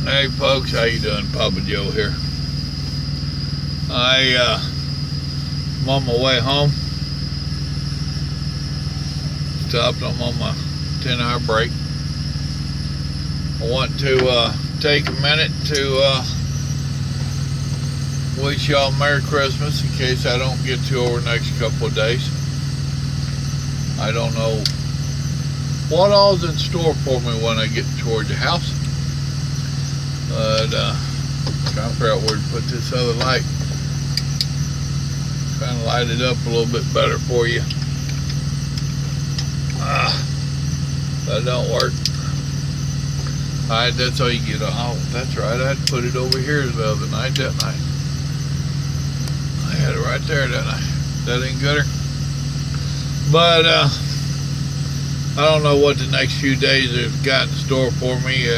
Hey folks, how you doing? Papa Joe here. I'm on my way home. Stopped. I'm on my 10-hour break. I want to take a minute to wish y'all Merry Christmas in case I don't get to over the next couple of days. I don't know what all's in store for me when I get toward the house. But trying to figure out where to put this other light. Trying to light it up a little bit better for you. That don't work. Alright, that's all you get. Oh, that's right. I had to put it over here the other night, didn't I? I had it right there, didn't I? That ain't gooder. But I don't know what the next few days have got in store for me.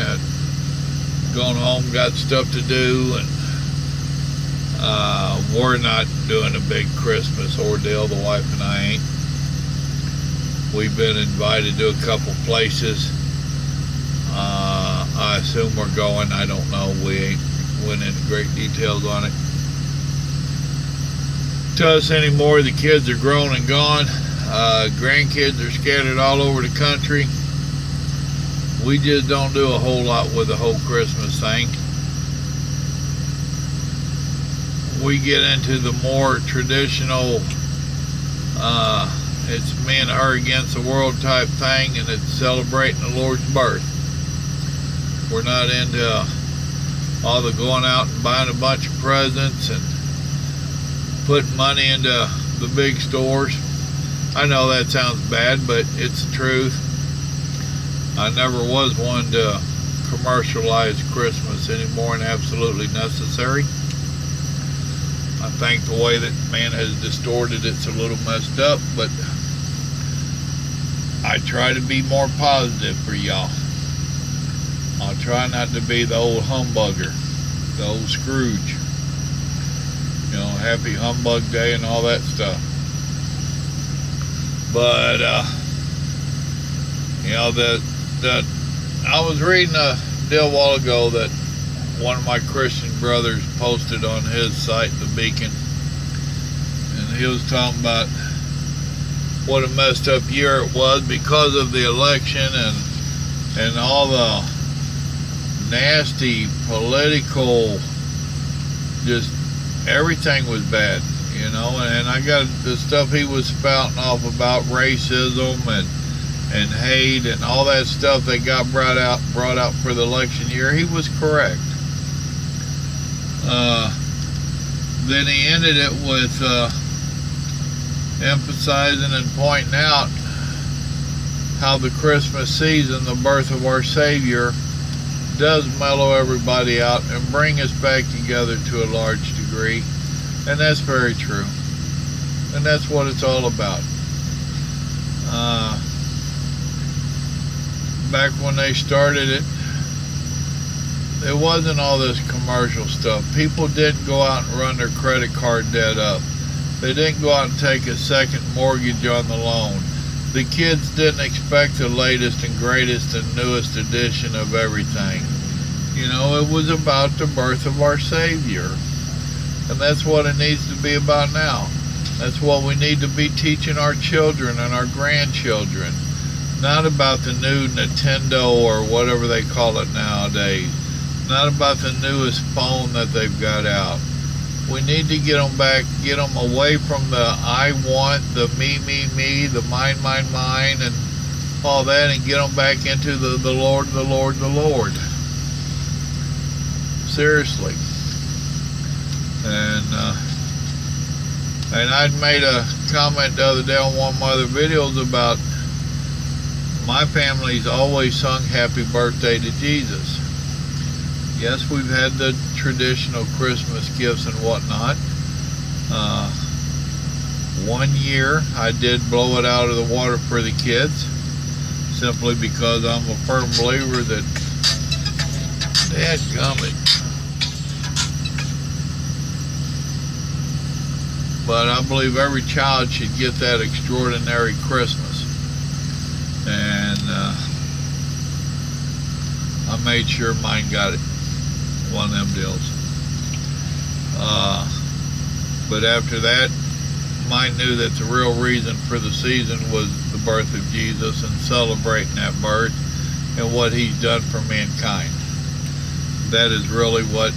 Going home, got stuff to do, and we're not doing a big Christmas ordeal. The wife and I ain't. We've been invited to a couple places. I assume we're going. I don't know. We ain't went into great details on it. To us anymore, the kids are grown and gone. Grandkids are scattered all over the country. We just don't do a whole lot with the whole Christmas thing. We get into the more traditional, it's me and her against the world type thing, and it's celebrating the Lord's birth. We're not into all the going out and buying a bunch of presents and putting money into the big stores. I know that sounds bad, but it's the truth. I never was one to commercialize Christmas any more than absolutely necessary. I think the way that man has distorted it's a little messed up, but I try to be more positive for y'all. I'll try not to be the old humbugger, the old Scrooge. You know, happy humbug day and all that stuff. But, you know, that I was reading a deal a while ago that one of my Christian brothers posted on his site, The Beacon, and he was talking about what a messed up year it was because of the election and all the nasty political, just everything was bad, you know. And I got the stuff he was spouting off about racism and hate and all that stuff that got brought out for the election year. He was correct. Then he ended it with emphasizing and pointing out how the Christmas season, the birth of our Savior, does mellow everybody out and bring us back together to a large degree. And that's very true. And that's what it's all about. Back when they started it, it wasn't all this commercial stuff. People didn't go out and run their credit card debt up. They didn't go out and take a second mortgage on the loan. The kids didn't expect the latest and greatest and newest edition of everything. You know, it was about the birth of our Savior. And that's what it needs to be about now. That's what we need to be teaching our children and our grandchildren. Not about the new Nintendo or whatever they call it nowadays. Not about the newest phone that they've got out. We need to get them back, get them away from the I want, the me, the mine, and all that, and get them back into the Lord. Seriously. And I'd made a comment the other day on one of my other videos about my family's always sung Happy Birthday to Jesus. Yes, we've had the traditional Christmas gifts and whatnot. One year I did blow it out of the water for the kids, simply because I'm a firm believer that, dadgummit. But I believe every child should get that extraordinary Christmas. And I made sure mine got it. One of them deals. But after that, Mike knew that the real reason for the season was the birth of Jesus and celebrating that birth and what he's done for mankind. That is really what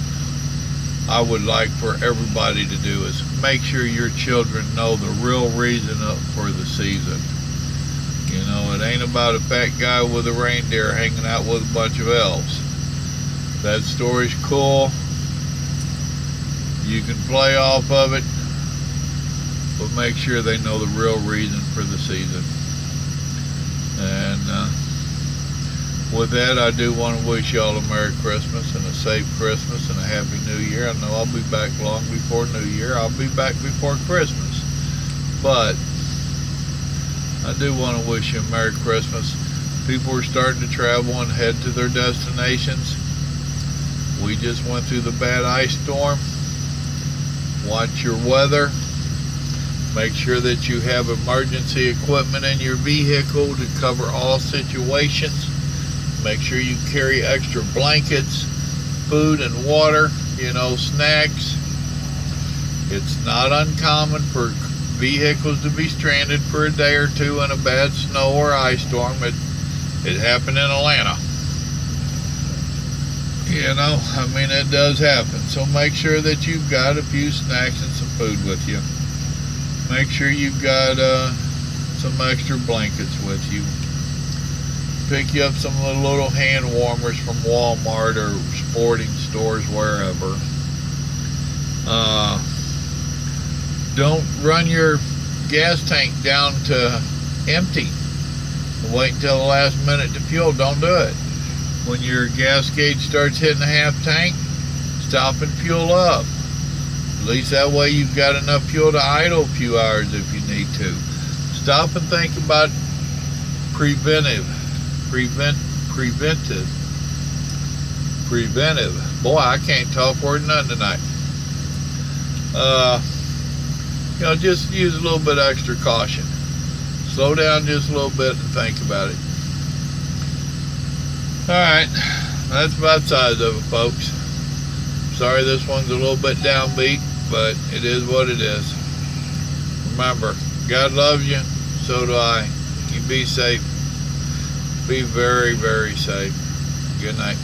I would like for everybody to do, is make sure your children know the real reason for the season. You know, it ain't about a fat guy with a reindeer hanging out with a bunch of elves. That story's cool. You can play off of it, but make sure they know the real reason for the season. And with that, I do want to wish y'all a Merry Christmas and a safe Christmas and a Happy New Year. I know I'll be back long before New Year. I'll be back before Christmas. But I do want to wish you a Merry Christmas. People are starting to travel and head to their destinations. We just went through the bad ice storm. Watch your weather. Make sure that you have emergency equipment in your vehicle to cover all situations. Make sure you carry extra blankets, food and water, you know, snacks. It's not uncommon for vehicles to be stranded for a day or two in a bad snow or ice storm. It happened in Atlanta. You know, I mean, it does happen. So make sure that you've got a few snacks and some food with you. Make sure you've got some extra blankets with you. Pick you up some of the little hand warmers from Walmart or sporting stores, wherever. Don't run your gas tank down to empty. Wait until the last minute to fuel. Don't do it. When your gas gauge starts hitting a half tank, stop and fuel up. At least that way you've got enough fuel to idle a few hours if you need to. Stop and think about preventive. Boy, I can't talk word none tonight. You know, just use a little bit extra caution. Slow down just a little bit and think about it. Alright, that's about the size of it, folks. Sorry this one's a little bit downbeat, but it is what it is. Remember, God loves you, so do I. You be safe. Be very, very safe. Good night.